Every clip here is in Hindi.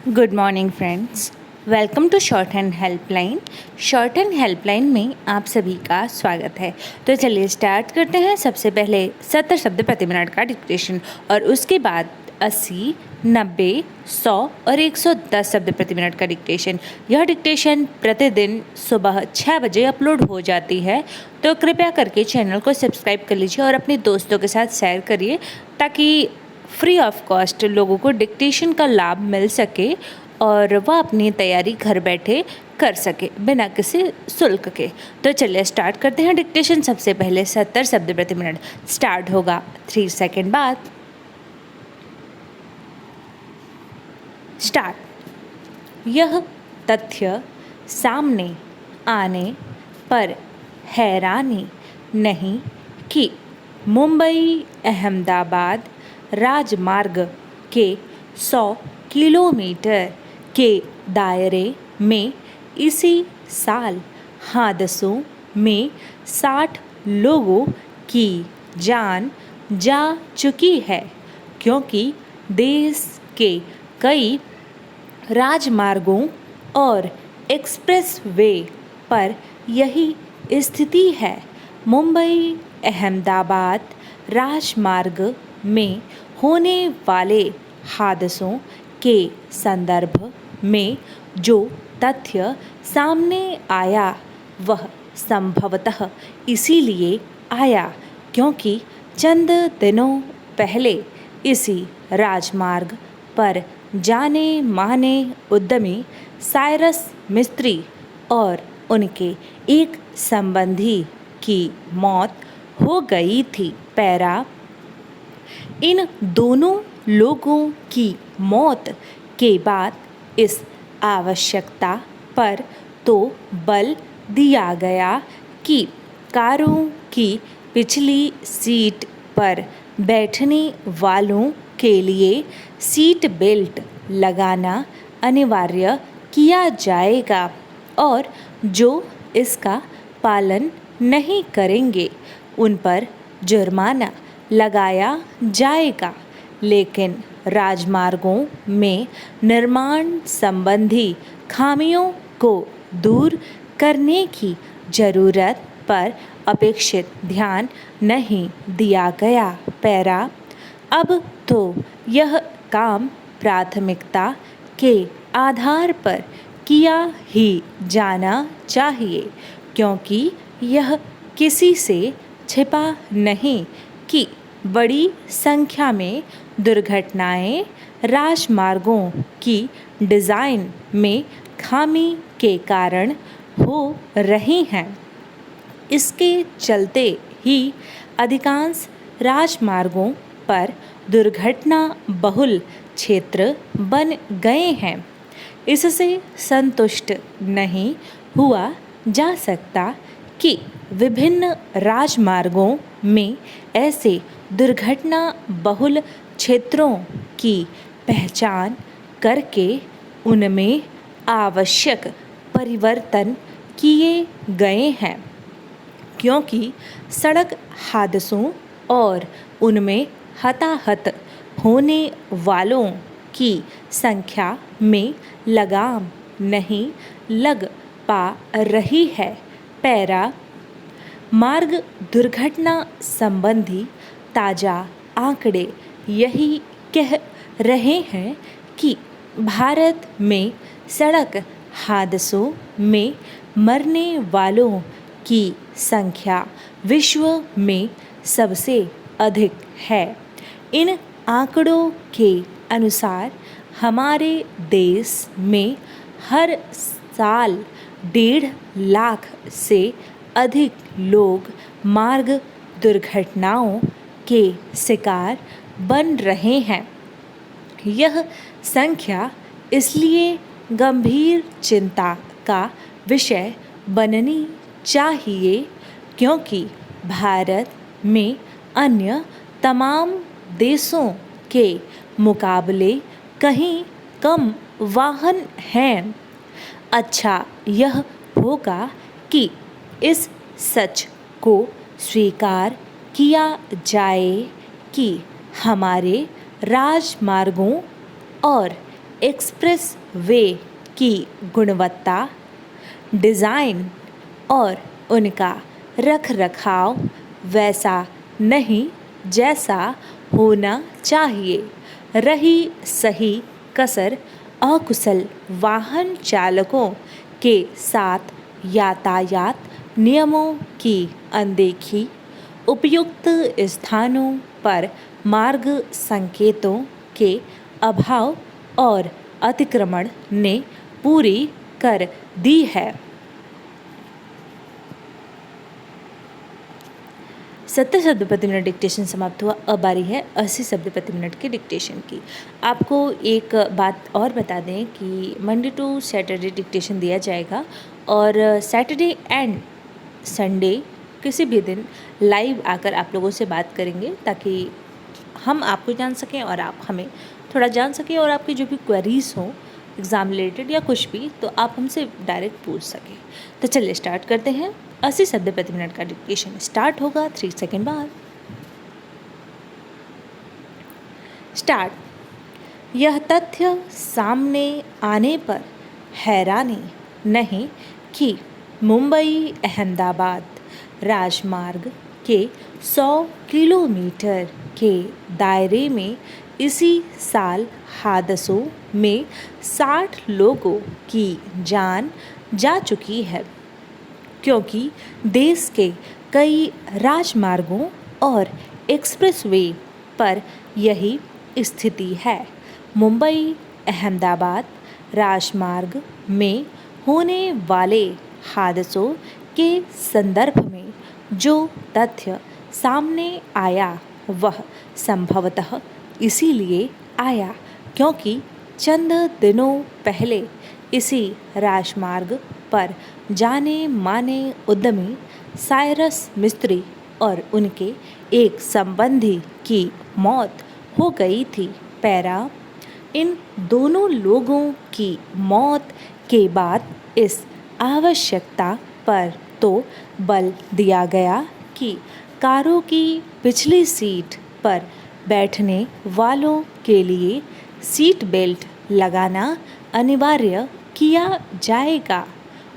Good morning friends, welcome to shorthand helpline. Shorthand helpline में आप सभी का स्वागत है। तो चलिए स्टार्ट करते हैं। सबसे पहले 70 शब्द प्रति मिनट का डिक्टेशन और उसके बाद 80, 90, 100 और 110 शब्द प्रति मिनट का डिक्टेशन। यह डिक्टेशन प्रतिदिन सुबह 6 बजे अपलोड हो जाती है, तो कृपया करके चैनल को सब्सक्राइब कर लीजिए और अपने दोस्तों के साथ शेयर करिए ताकि फ्री ऑफ कॉस्ट लोगों को डिक्टेशन का लाभ मिल सके और वह अपनी तैयारी घर बैठे कर सके बिना किसी शुल्क के। तो चलिए स्टार्ट करते हैं डिक्टेशन। सबसे पहले 70 शब्द प्रति मिनट स्टार्ट होगा 3 सेकंड बाद। स्टार्ट। यह तथ्य सामने आने पर हैरानी नहीं कि मुंबई अहमदाबाद राजमार्ग के 100 किलोमीटर के दायरे में इसी साल हादसों में 60 लोगों की जान जा चुकी है, क्योंकि देश के कई राजमार्गों और एक्सप्रेसवे पर यही स्थिति है। मुंबई अहमदाबाद राजमार्ग में होने वाले हादसों के संदर्भ में जो तथ्य सामने आया वह संभवतः इसीलिए आया क्योंकि चंद दिनों पहले इसी राजमार्ग पर जाने माने उद्यमी साइरस मिस्त्री और उनके एक संबंधी की मौत हो गई थी। पैरा। इन दोनों लोगों की मौत के बाद इस आवश्यकता पर तो बल दिया गया कि कारों की पिछली सीट पर बैठने वालों के लिए सीट बेल्ट लगाना अनिवार्य किया जाएगा और जो इसका पालन नहीं करेंगे उन पर जुर्माना लगाया जाएगा। लेकिन राजमार्गों में निर्माण संबंधी खामियों को दूर करने की ज़रूरत पर अपेक्षित ध्यान नहीं दिया गया। पैरा। अब तो यह काम प्राथमिकता के आधार पर किया ही जाना चाहिए, क्योंकि यह किसी से छिपा नहीं कि बड़ी संख्या में दुर्घटनाएं राजमार्गों की डिज़ाइन में खामी के कारण हो रही हैं। इसके चलते ही अधिकांश राजमार्गों पर दुर्घटना बहुल क्षेत्र बन गए हैं। इससे संतुष्ट नहीं हुआ जा सकता कि विभिन्न राजमार्गों में ऐसे दुर्घटना बहुल क्षेत्रों की पहचान करके उनमें आवश्यक परिवर्तन किए गए हैं, क्योंकि सड़क हादसों और उनमें हताहत होने वालों की संख्या में लगाम नहीं लग पा रही है। पैरा। मार्ग दुर्घटना संबंधी ताज़ा आंकड़े यही कह रहे हैं कि भारत में सड़क हादसों में मरने वालों की संख्या विश्व में सबसे अधिक है। इन आंकड़ों के अनुसार हमारे देश में हर साल 1.5 लाख से अधिक लोग मार्ग दुर्घटनाओं के शिकार बन रहे हैं। यह संख्या इसलिए गंभीर चिंता का विषय बननी चाहिए क्योंकि भारत में अन्य तमाम देशों के मुकाबले कहीं कम वाहन हैं। अच्छा यह होगा कि इस सच को स्वीकार किया जाए कि हमारे राजमार्गों और एक्सप्रेस वे की गुणवत्ता, डिज़ाइन और उनका रख रखाव वैसा नहीं जैसा होना चाहिए। रही सही कसर अकुशल वाहन चालकों के साथ यातायात नियमों की अनदेखी, उपयुक्त स्थानों पर मार्ग संकेतों के अभाव और अतिक्रमण ने पूरी कर दी है। 70 शब्द प्रति मिनट डिक्टेशन समाप्त हुआ। अब बारी है 80 शब्द प्रति मिनट के डिक्टेशन की। आपको एक बात और बता दें कि मंडे टू सैटरडे डिक्टेशन दिया जाएगा और सैटरडे एंड संडे किसी भी दिन लाइव आकर आप लोगों से बात करेंगे ताकि हम आपको जान सकें और आप हमें थोड़ा जान सकें और आपकी जो भी क्वेरीज हों एग्ज़ाम रिलेटेड या कुछ भी तो आप हमसे डायरेक्ट पूछ सकें। तो चलिए स्टार्ट करते हैं। 80 शब्द प्रति मिनट का डिक्टेशन स्टार्ट होगा 3 सेकंड बाद। स्टार्ट। यह तथ्य सामने आने पर हैरानी नहीं कि मुंबई अहमदाबाद राजमार्ग के 100 किलोमीटर के दायरे में इसी साल हादसों में 60 लोगों की जान जा चुकी है, क्योंकि देश के कई राजमार्गों और एक्सप्रेसवे पर यही स्थिति है। मुंबई अहमदाबाद राजमार्ग में होने वाले हादसों के संदर्भ में जो तथ्य सामने आया वह संभवतः इसीलिए आया क्योंकि चंद दिनों पहले इसी राजमार्ग पर जाने माने उद्यमी साइरस मिस्त्री और उनके एक संबंधी की मौत हो गई थी। पैरा। इन दोनों लोगों की मौत के बाद इस आवश्यकता पर तो बल दिया गया कि कारों की पिछली सीट पर बैठने वालों के लिए सीट बेल्ट लगाना अनिवार्य किया जाएगा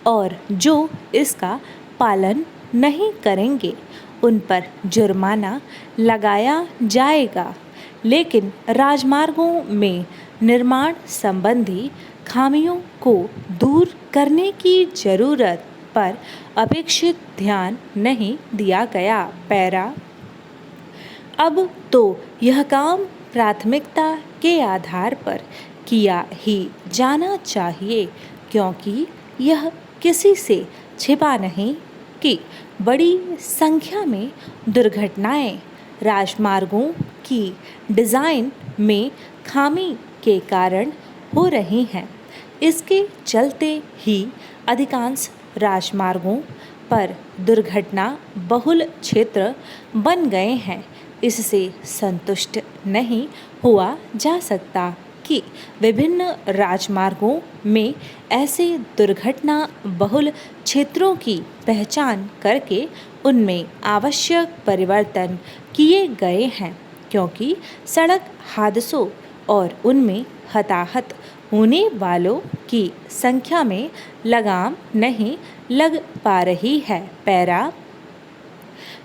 और जो इसका पालन नहीं करेंगे उन पर जुर्माना लगाया जाएगा। लेकिन राजमार्गों में निर्माण संबंधी खामियों को दूर करने की जरूरत पर अपेक्षित ध्यान नहीं दिया गया। पैरा। अब तो यह काम प्राथमिकता के आधार पर किया ही जाना चाहिए, क्योंकि यह किसी से छिपा नहीं कि बड़ी संख्या में दुर्घटनाएं राजमार्गों की डिज़ाइन में खामी के कारण हो रही हैं। इसके चलते ही अधिकांश राजमार्गों पर दुर्घटना बहुल क्षेत्र बन गए हैं। इससे संतुष्ट नहीं हुआ जा सकता कि विभिन्न राजमार्गों में ऐसे दुर्घटना बहुल क्षेत्रों की पहचान करके उनमें आवश्यक परिवर्तन किए गए हैं, क्योंकि सड़क हादसों और उनमें हताहत होने वालों की संख्या में लगाम नहीं लग पा रही है। पैरा।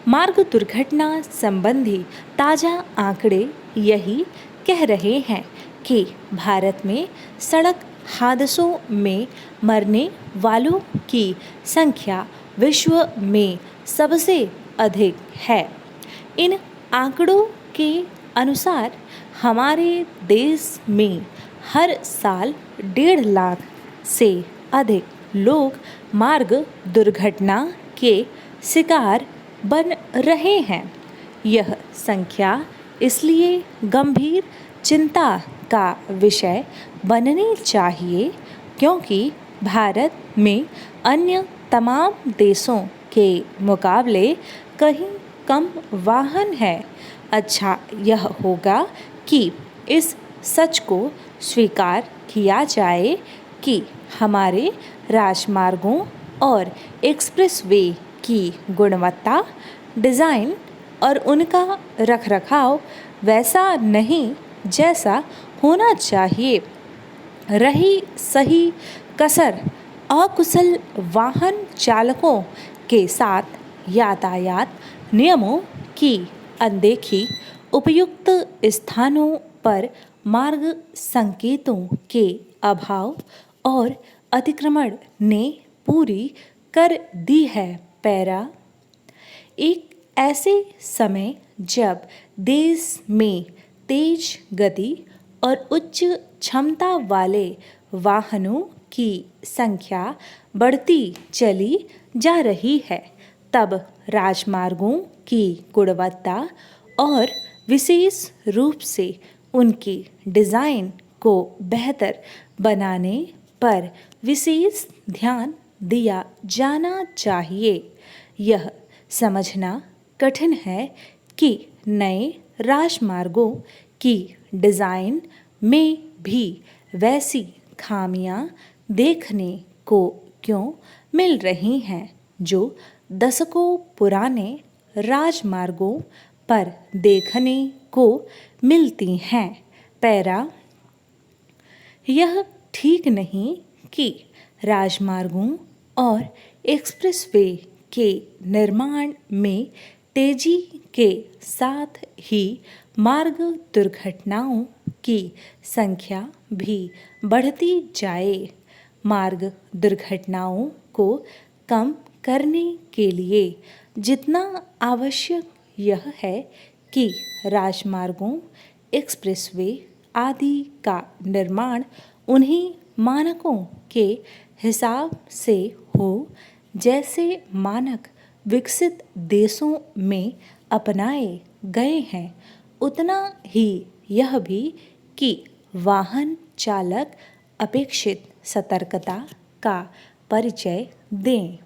मार्ग दुर्घटना संबंधी ताज़ा आंकड़े यही कह रहे हैं कि भारत में सड़क हादसों में मरने वालों की संख्या विश्व में सबसे अधिक है। इन आंकड़ों के अनुसार हमारे देश में हर साल 1.5 लाख से अधिक लोग मार्ग दुर्घटना के शिकार बन रहे हैं। यह संख्या इसलिए गंभीर चिंता का विषय बननी चाहिए क्योंकि भारत में अन्य तमाम देशों के मुकाबले कहीं कम वाहन है। अच्छा यह होगा कि इस सच को स्वीकार किया जाए कि हमारे राजमार्गों और एक्सप्रेसवे की गुणवत्ता, डिज़ाइन और उनका रखरखाव वैसा नहीं जैसा होना चाहिए। रही सही कसर अकुशल वाहन चालकों के साथ यातायात नियमों की अनदेखी, उपयुक्त स्थानों पर मार्ग संकेतों के अभाव और अतिक्रमण ने पूरी कर दी है। पैरा एक ऐसे समय जब देश में तेज गति और उच्च क्षमता वाले वाहनों की संख्या बढ़ती चली जा रही है, तब राजमार्गों की गुणवत्ता और विशेष रूप से उनकी डिज़ाइन को बेहतर बनाने पर विशेष ध्यान दिया जाना चाहिए। यह समझना कठिन है कि नए राजमार्गों की डिज़ाइन में भी वैसी खामियां देखने को क्यों मिल रही हैं जो दशकों पुराने राजमार्गों पर देखने को मिलती हैं। पैरा यह ठीक नहीं कि राजमार्गों और एक्सप्रेसवे के निर्माण में तेजी के साथ ही मार्ग दुर्घटनाओं की संख्या भी बढ़ती जाए। मार्ग दुर्घटनाओं को कम करने के लिए जितना आवश्यक यह है कि राजमार्गों, एक्सप्रेसवे आदि का निर्माण उन्हीं मानकों के हिसाब से हो जैसे मानक विकसित देशों में अपनाए गए हैं, उतना ही यह भी कि वाहन चालक अपेक्षित सतर्कता का परिचय दें।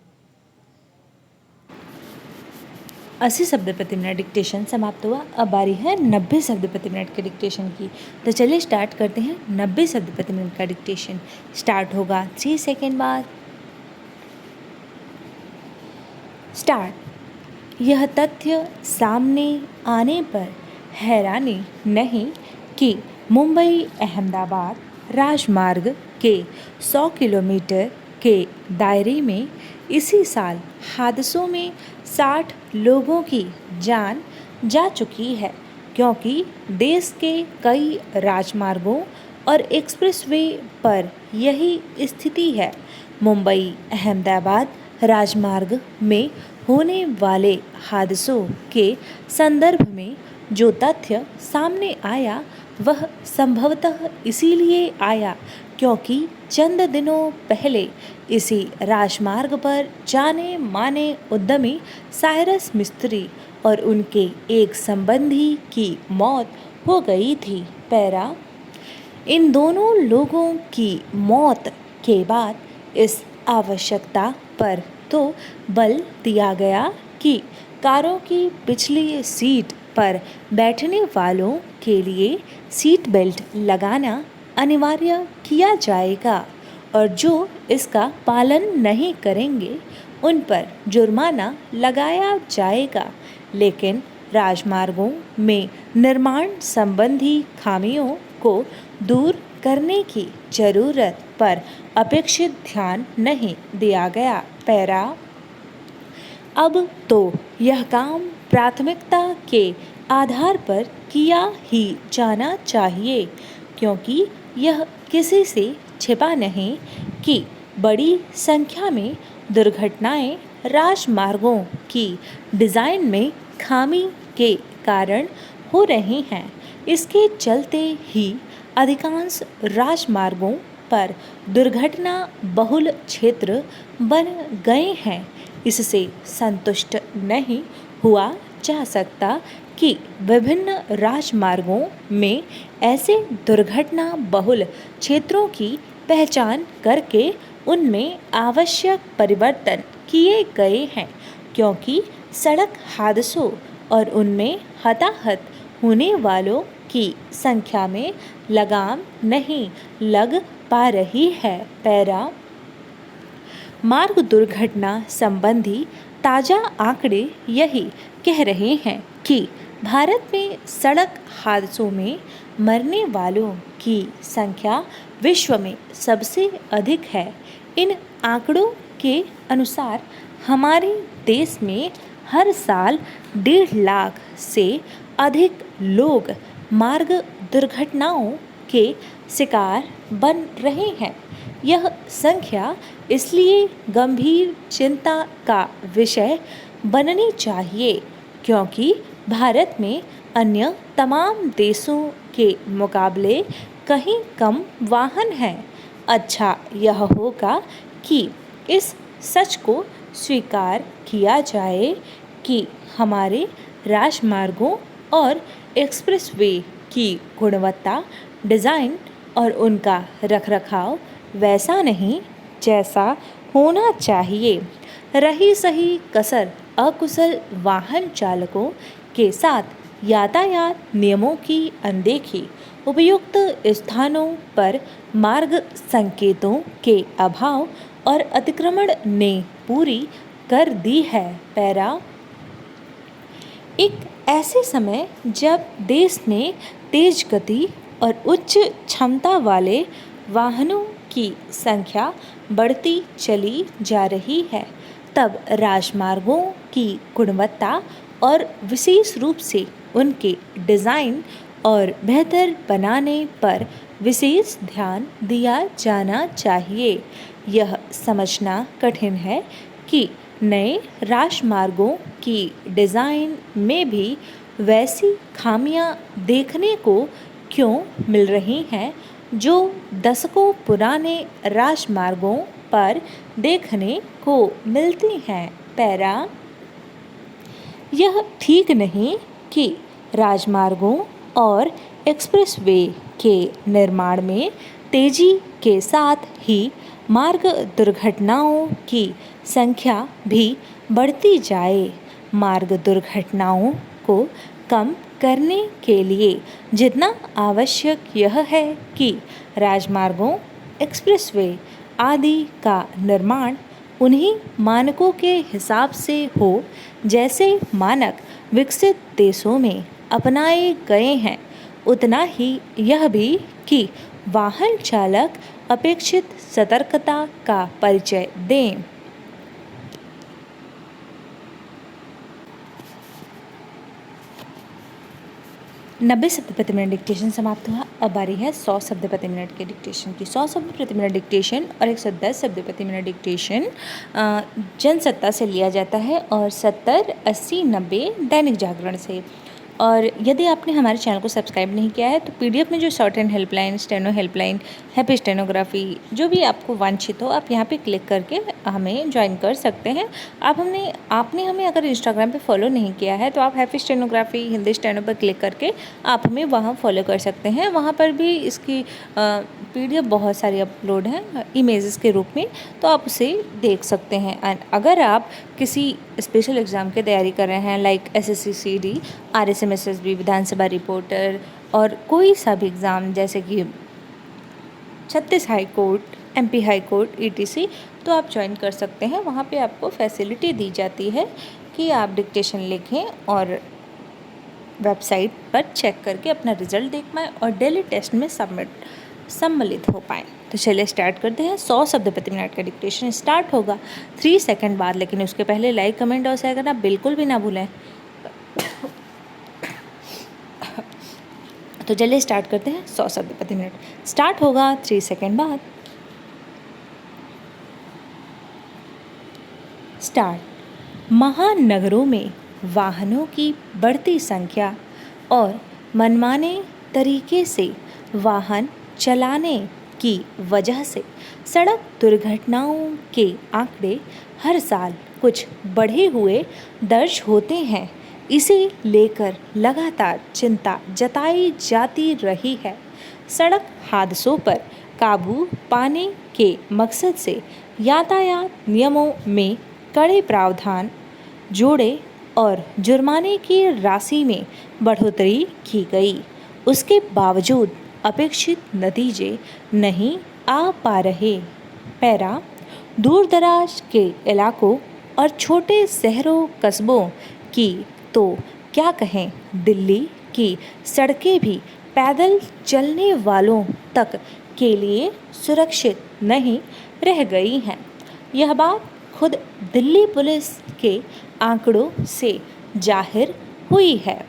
80 शब्द प्रति मिनट डिक्टेशन समाप्त हुआ। अब बारी है 90 शब्द प्रति मिनट के डिक्टेशन की। तो चलिए स्टार्ट करते हैं 90 शब्द प्रति मिनट का डिक्टेशन। स्टार्ट होगा 3 सेकेंड बाद। स्टार्ट। यह तथ्य सामने आने पर हैरानी नहीं कि मुंबई अहमदाबाद राजमार्ग के 100 किलोमीटर के दायरे में इसी साल हादसों में 60 लोगों की जान जा चुकी है, क्योंकि देश के कई राजमार्गों और एक्सप्रेसवे पर यही स्थिति है। मुंबई अहमदाबाद राजमार्ग में होने वाले हादसों के संदर्भ में जो तथ्य सामने आया वह संभवतः इसीलिए आया क्योंकि चंद दिनों पहले इसी राजमार्ग पर जाने माने उद्यमी साइरस मिस्त्री और उनके एक संबंधी की मौत हो गई थी। पैरा। इन दोनों लोगों की मौत के बाद इस आवश्यकता पर तो बल दिया गया कि कारों की पिछली सीट पर बैठने वालों के लिए सीट बेल्ट लगाना अनिवार्य किया जाएगा और जो इसका पालन नहीं करेंगे उन पर जुर्माना लगाया जाएगा। लेकिन राजमार्गों में निर्माण संबंधी खामियों को दूर करने की जरूरत पर अपेक्षित ध्यान नहीं दिया गया। पैरा। अब तो यह काम प्राथमिकता के आधार पर किया ही जाना चाहिए, क्योंकि यह किसी से छिपा नहीं कि बड़ी संख्या में दुर्घटनाएं राजमार्गों की डिज़ाइन में खामी के कारण हो रही हैं। इसके चलते ही अधिकांश राजमार्गों पर दुर्घटना बहुल क्षेत्र बन गए हैं। इससे संतुष्ट नहीं हुआ जा सकता कि विभिन्न राजमार्गों में ऐसे दुर्घटना बहुल क्षेत्रों की पहचान करके उनमें आवश्यक परिवर्तन किए गए हैं, क्योंकि सड़क हादसों और उनमें हताहत होने वालों की संख्या में लगाम नहीं लग पा रही है। पैरा। मार्ग दुर्घटना संबंधी ताज़ा आंकड़े यही कह रहे हैं कि भारत में सड़क हादसों में मरने वालों की संख्या विश्व में सबसे अधिक है। इन आंकड़ों के अनुसार हमारे देश में हर साल 1.5 लाख से अधिक लोग मार्ग दुर्घटनाओं के शिकार बन रहे हैं। यह संख्या इसलिए गंभीर चिंता का विषय बननी चाहिए क्योंकि भारत में अन्य तमाम देशों के मुकाबले कहीं कम वाहन हैं। अच्छा यह होगा कि इस सच को स्वीकार किया जाए कि हमारे राजमार्गों और एक्सप्रेसवे की गुणवत्ता, डिज़ाइन और उनका रखरखाव वैसा नहीं जैसा होना चाहिए। रही सही कसर अकुशल वाहन चालकों के साथ यातायात नियमों की अनदेखी, उपयुक्त स्थानों पर मार्ग संकेतों के अभाव और अतिक्रमण ने पूरी कर दी है। पैरा एक ऐसे समय जब देश में तेज गति और उच्च क्षमता वाले वाहनों की संख्या बढ़ती चली जा रही है, तब राजमार्गों की गुणवत्ता और विशेष रूप से उनके डिज़ाइन और बेहतर बनाने पर विशेष ध्यान दिया जाना चाहिए। यह समझना कठिन है कि नए राजमार्गों की डिज़ाइन में भी वैसी खामियां देखने को क्यों मिल रही हैं जो दशकों पुराने राजमार्गों पर देखने को मिलती हैं। पैरा यह ठीक नहीं कि राजमार्गों और एक्सप्रेसवे के निर्माण में तेजी के साथ ही मार्ग दुर्घटनाओं की संख्या भी बढ़ती जाए। मार्ग दुर्घटनाओं को कम करने के लिए जितना आवश्यक यह है कि राजमार्गों, एक्सप्रेसवे आदि का निर्माण उन्हीं मानकों के हिसाब से हो जैसे मानक विकसित देशों में अपनाए गए हैं, उतना ही यह भी कि वाहन चालक अपेक्षित सतर्कता का परिचय दें। 90 शब्द प्रति मिनट डिक्टेशन समाप्त हुआ। अब बारी है 100 शब्द प्रति मिनट के डिक्टेशन की। 100 शब्द प्रति मिनट डिक्टेशन और 110 शब्द प्रति मिनट डिक्टेशन जनसत्ता से लिया जाता है और 70, 80, 90 दैनिक जागरण से। और यदि आपने हमारे चैनल को सब्सक्राइब नहीं किया है तो पीडीएफ में जो short hand helpline, steno helpline, happy stenography जो भी आपको वांछित हो आप यहाँ पे क्लिक करके हमें ज्वाइन कर सकते हैं। आपने हमें अगर इंस्टाग्राम पे फॉलो नहीं किया है तो आप हैप्पी स्टेनोग्राफी हिंदी स्टेनो पर क्लिक करके आप हमें वहाँ फॉलो कर सकते हैं। वहाँ पर भी इसकी पीडीएफ बहुत सारी अपलोड हैं इमेजेस के रूप में, तो आप उसे देख सकते हैं। एंड अगर आप किसी स्पेशल एग्ज़ाम की तैयारी कर रहे हैं like SSC CD, RSM SSB, विधानसभा रिपोर्टर और कोई सा भी एग्ज़ाम जैसे कि छत्तीस high court, MP high court etc, तो आप ज्वाइन कर सकते हैं। वहाँ पे आपको फैसिलिटी दी जाती है कि आप डिक्टेशन लिखें और वेबसाइट पर चेक करके अपना रिजल्ट देख पाएँ और डेली टेस्ट में सम्मिलित हो पाएँ। तो चलिए स्टार्ट करते हैं। 100 शब्द प्रति मिनट का डिक्टेशन स्टार्ट होगा 3 सेकंड बाद, लेकिन उसके पहले लाइक, कमेंट और शेयर करना बिल्कुल भी ना भूलें। तो चलिए स्टार्ट करते हैं। 100 शब्द प्रति मिनट स्टार्ट होगा 3 सेकंड बाद। स्टार्ट। महानगरों में वाहनों की बढ़ती संख्या और मनमाने तरीके से वाहन चलाने की वजह से सड़क दुर्घटनाओं के आंकड़े हर साल कुछ बढ़े हुए दर्ज होते हैं। इसे लेकर लगातार चिंता जताई जाती रही है। सड़क हादसों पर काबू पाने के मकसद से यातायात नियमों में कड़े प्रावधान जोड़े और जुर्माने की राशि में बढ़ोतरी की गई। उसके बावजूद अपेक्षित नतीजे नहीं आ पा रहे। पैरा दूर दराज के इलाकों और छोटे शहरों कस्बों की तो क्या कहें, दिल्ली की सड़कें भी पैदल चलने वालों तक के लिए सुरक्षित नहीं रह गई हैं। यह बात खुद दिल्ली पुलिस के आंकड़ों से जाहिर हुई है।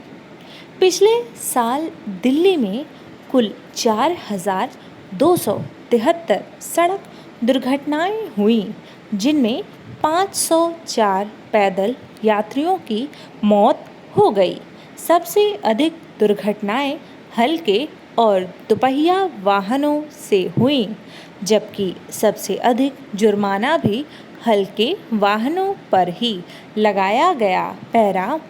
पिछले साल दिल्ली में कुल 4,273 सड़क दुर्घटनाएं हुईं, जिनमें 504 पैदल यात्रियों की मौत हो गई। सबसे अधिक दुर्घटनाएं हल्के और दोपहिया वाहनों से हुईं, जबकि सबसे अधिक जुर्माना भी हल्के वाहनों पर ही लगाया गया। पैरा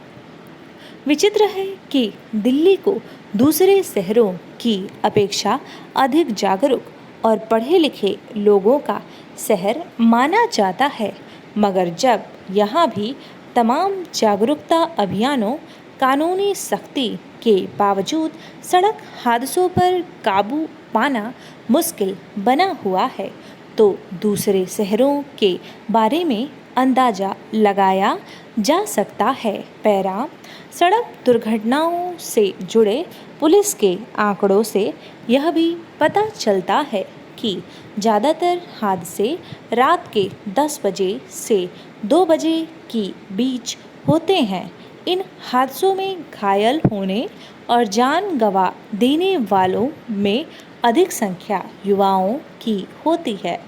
विचित्र है कि दिल्ली को दूसरे शहरों की अपेक्षा अधिक जागरूक और पढ़े लिखे लोगों का शहर माना जाता है, मगर जब यहाँ भी तमाम जागरूकता अभियानों, कानूनी सख्ती के बावजूद सड़क हादसों पर काबू पाना मुश्किल बना हुआ है, तो दूसरे शहरों के बारे में अंदाज़ा लगाया जा सकता है। पैरा सड़क दुर्घटनाओं से जुड़े पुलिस के आंकड़ों से यह भी पता चलता है कि ज़्यादातर हादसे रात के 10 बजे से 2 बजे के बीच होते हैं। इन हादसों में घायल होने और जान गंवा देने वालों में अधिक संख्या युवाओं की होती है।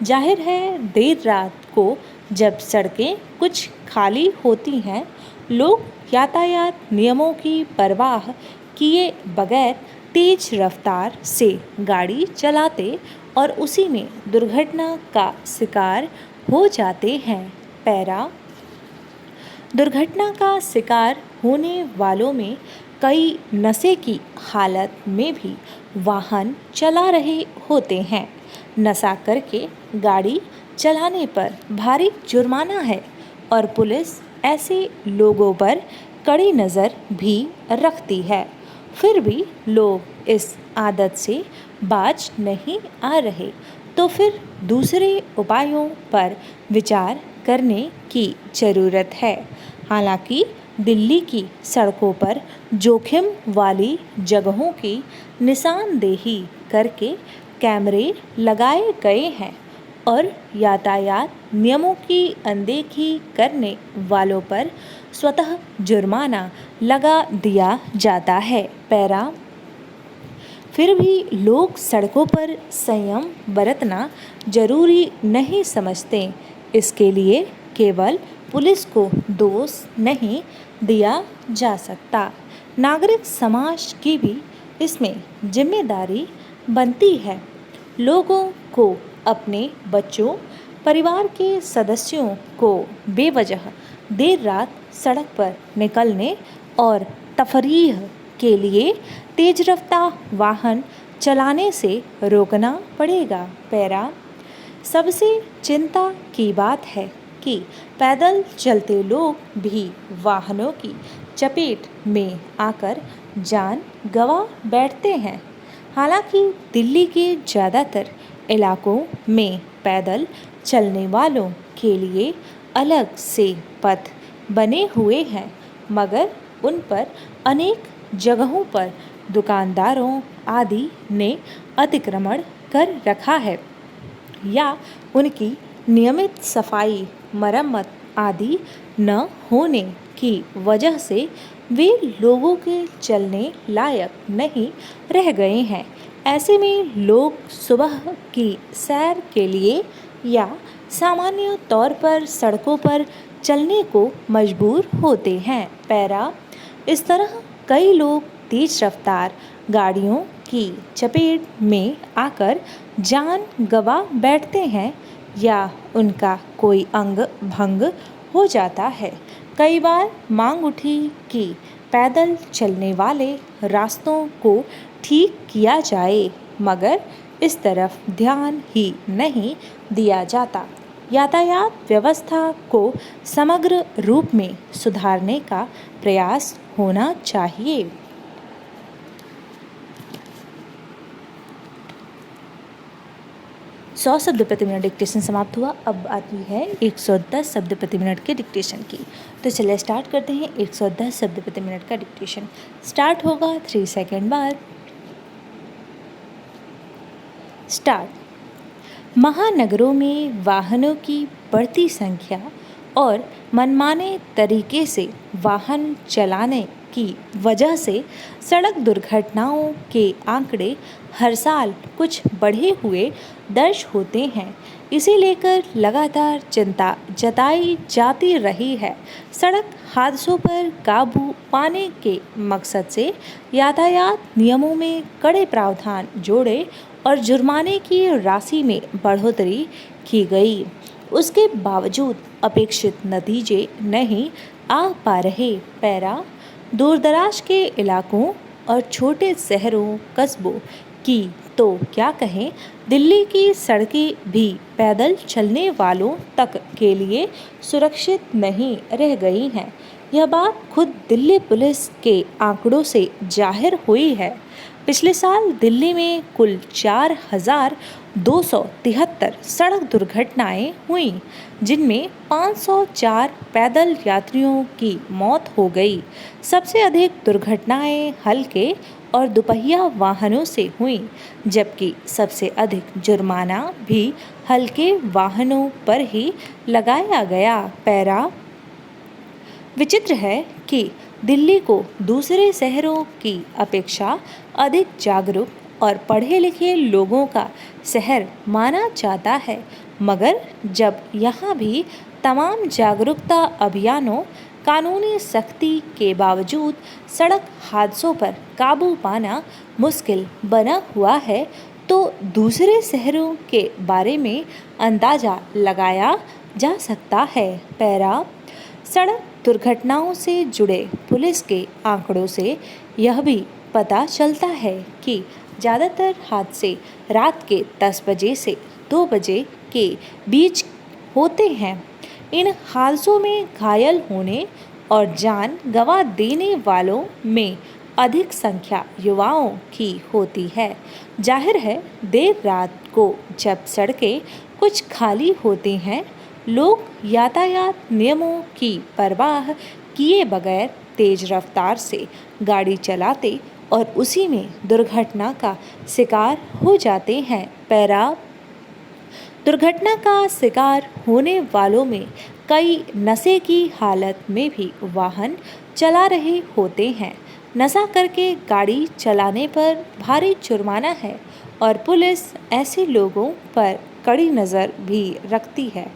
जाहिर है, देर रात को जब सड़कें कुछ खाली होती हैं, लोग यातायात नियमों की परवाह किए बगैर तेज रफ्तार से गाड़ी चलाते और उसी में दुर्घटना का शिकार हो जाते हैं। पैरा दुर्घटना का शिकार होने वालों में कई नशे की हालत में भी वाहन चला रहे होते हैं। नशा करके गाड़ी चलाने पर भारी जुर्माना है और पुलिस ऐसे लोगों पर कड़ी नज़र भी रखती है। फिर भी लोग इस आदत से बाज नहीं आ रहे, तो फिर दूसरे उपायों पर विचार करने की ज़रूरत है। हालांकि दिल्ली की सड़कों पर जोखिम वाली जगहों की निशानदेही करके कैमरे लगाए गए हैं और यातायात नियमों की अनदेखी करने वालों पर स्वतः जुर्माना लगा दिया जाता है। पैरा फिर भी लोग सड़कों पर संयम बरतना जरूरी नहीं समझते। इसके लिए केवल पुलिस को दोष नहीं दिया जा सकता, नागरिक समाज की भी इसमें जिम्मेदारी बनती है। लोगों को अपने बच्चों, परिवार के सदस्यों को बेवजह देर रात सड़क पर निकलने और तफरीह के लिए तेज रफ्तार वाहन चलाने से रोकना पड़ेगा। पैरा सबसे चिंता की बात है कि पैदल चलते लोग भी वाहनों की चपेट में आकर जान गंवा बैठते हैं। हालांकि दिल्ली के ज़्यादातर इलाकों में पैदल चलने वालों के लिए अलग से पथ बने हुए हैं, मगर उन पर अनेक जगहों पर दुकानदारों आदि ने अतिक्रमण कर रखा है या उनकी नियमित सफाई, मरम्मत आदि न होने की वजह से वे लोगों के चलने लायक नहीं रह गए हैं। ऐसे में लोग सुबह की सैर के लिए या सामान्य तौर पर सड़कों पर चलने को मजबूर होते हैं। पैरा इस तरह कई लोग तेज रफ्तार गाड़ियों की चपेट में आकर जान गंवा बैठते हैं या उनका कोई अंग भंग हो जाता है। कई बार मांग उठी कि पैदल चलने वाले रास्तों को ठीक किया जाए, मगर इस तरफ ध्यान ही नहीं दिया जाता। यातायात व्यवस्था को समग्र रूप में सुधारने का प्रयास होना चाहिए। 100 शब्द प्रति मिनट डिक्टेशन समाप्त हुआ। अब आती है 110 शब्द प्रति मिनट के डिक्टेशन की। तो चलिए स्टार्ट करते हैं 110 शब्द प्रति मिनट का डिक्टेशन। स्टार्ट होगा 3 सेकेंड बाद। स्टार्ट। महानगरों में वाहनों की बढ़ती संख्या और मनमाने तरीके से वाहन चलाने की वजह से सड़क दुर्घटनाओं के आंकड़े हर साल कुछ बढ़े हुए दर्ज होते हैं। इसे लेकर लगातार चिंता जताई जाती रही है। सड़क हादसों पर काबू पाने के मकसद से यातायात नियमों में कड़े प्रावधान जोड़े और जुर्माने की राशि में बढ़ोतरी की गई। उसके बावजूद अपेक्षित नतीजे नहीं आ पा रहे। पैरा दूरदराज के इलाकों और छोटे शहरों कस्बों की तो क्या कहें, दिल्ली की सड़कें भी पैदल चलने वालों तक के लिए सुरक्षित नहीं रह गई हैं। यह बात खुद दिल्ली पुलिस के आंकड़ों से जाहिर हुई है। पिछले साल दिल्ली में कुल 4,273 सड़क दुर्घटनाएं हुईं, जिनमें 504 पैदल यात्रियों की मौत हो गई। सबसे अधिक दुर्घटनाएं हल्के और दुपहिया वाहनों से हुईं, जबकि सबसे अधिक जुर्माना भी हल्के वाहनों पर ही लगाया गया। पैरा विचित्र है कि दिल्ली को दूसरे शहरों की अपेक्षा अधिक जागरूक और पढ़े लिखे लोगों का शहर माना जाता है, मगर जब यहाँ भी तमाम जागरूकता अभियानों, कानूनी सख्ती के बावजूद सड़क हादसों पर काबू पाना मुश्किल बना हुआ है, तो दूसरे शहरों के बारे में अंदाज़ा लगाया जा सकता है। पैरा सड़क दुर्घटनाओं से जुड़े पुलिस के आंकड़ों से यह भी पता चलता है कि ज़्यादातर हादसे रात के 10 बजे से 2 बजे के बीच होते हैं। इन हादसों में घायल होने और जान गंवा देने वालों में अधिक संख्या युवाओं की होती है। जाहिर है, देर रात को जब सड़कें कुछ खाली होती हैं, लोग यातायात नियमों की परवाह किए बगैर तेज रफ्तार से गाड़ी चलाते और उसी में दुर्घटना का शिकार हो जाते हैं। पैरा दुर्घटना का शिकार होने वालों में कई नशे की हालत में भी वाहन चला रहे होते हैं। नशा करके गाड़ी चलाने पर भारी जुर्माना है और पुलिस ऐसे लोगों पर कड़ी नज़र भी रखती है।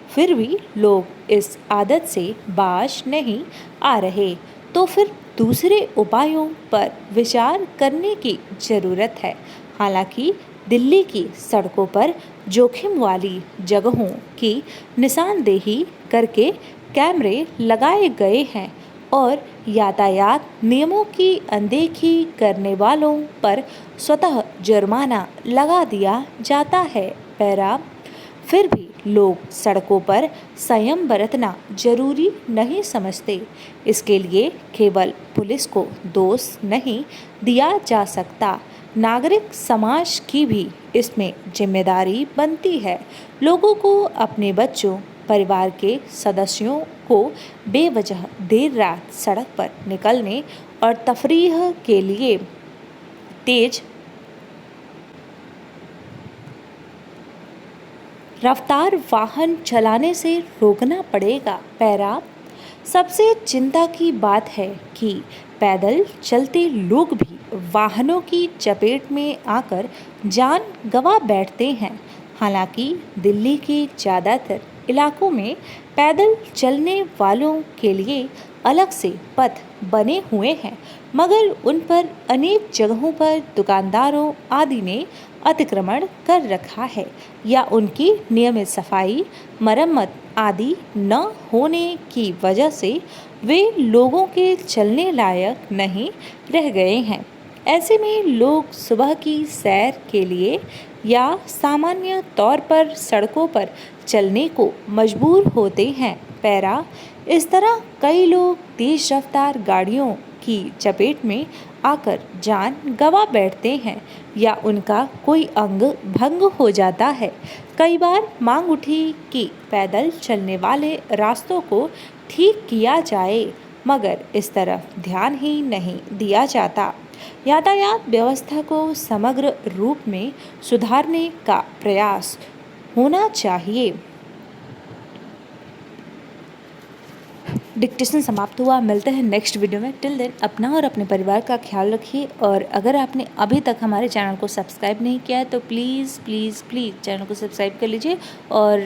फिर भी लोग इस आदत से बाज नहीं आ रहे, तो फिर दूसरे उपायों पर विचार करने की ज़रूरत है। हालांकि दिल्ली की सड़कों पर जोखिम वाली जगहों की निशानदेही करके कैमरे लगाए गए हैं और यातायात नियमों की अनदेखी करने वालों पर स्वतः जुर्माना लगा दिया जाता है। पैरा फिर भी लोग सड़कों पर संयम बरतना जरूरी नहीं समझते। इसके लिए केवल पुलिस को दोष नहीं दिया जा सकता, नागरिक समाज की भी इसमें जिम्मेदारी बनती है। लोगों को अपने बच्चों, परिवार के सदस्यों को बेवजह देर रात सड़क पर निकलने और तफरीह के लिए तेज रफ्तार वाहन चलाने से रोकना पड़ेगा। पैरा सबसे चिंता की बात है कि पैदल चलते लोग भी वाहनों की चपेट में आकर जान गंवा बैठते हैं। हालांकि दिल्ली के ज़्यादातर इलाकों में पैदल चलने वालों के लिए अलग से पथ बने हुए हैं, मगर उन पर अनेक जगहों पर दुकानदारों आदि ने अतिक्रमण कर रखा है या उनकी नियमित सफाई, मरम्मत आदि न होने की वजह से वे लोगों के चलने लायक नहीं रह गए हैं। ऐसे में लोग सुबह की सैर के लिए या सामान्य तौर पर सड़कों पर चलने को मजबूर होते हैं। पैरा इस तरह कई लोग तेज रफ्तार गाड़ियों की चपेट में आकर जान गंवा बैठते हैं या उनका कोई अंग भंग हो जाता है। कई बार मांग उठी कि पैदल चलने वाले रास्तों को ठीक किया जाए, मगर इस तरफ ध्यान ही नहीं दिया जाता। यातायात व्यवस्था को समग्र रूप में सुधारने का प्रयास होना चाहिए। डिक्टेशन समाप्त हुआ। मिलते हैं नेक्स्ट वीडियो में। टिल देन अपना और अपने परिवार का ख्याल रखिए, और अगर आपने अभी तक हमारे चैनल को सब्सक्राइब नहीं किया है तो प्लीज़ प्लीज़ प्लीज़ चैनल को सब्सक्राइब कर लीजिए, और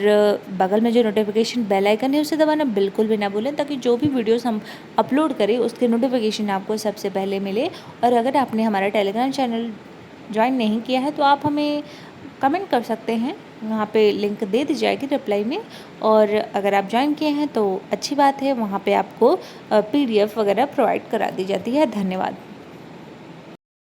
बगल में जो नोटिफिकेशन बेल आइकन है उसे दबाना बिल्कुल भी ना भूलें, ताकि जो भी वीडियोस हम अपलोड करें उसके नोटिफिकेशन आपको सबसे पहले मिले। और अगर आपने हमारा टेलीग्राम चैनल ज्वाइन नहीं किया है तो आप हमें कमेंट कर सकते हैं, वहाँ पे लिंक दे दी जाएगी रिप्लाई में। और अगर आप ज्वाइन किए हैं तो अच्छी बात है, वहाँ पे आपको PDF वगैरह प्रोवाइड करा दी जाती है। धन्यवाद।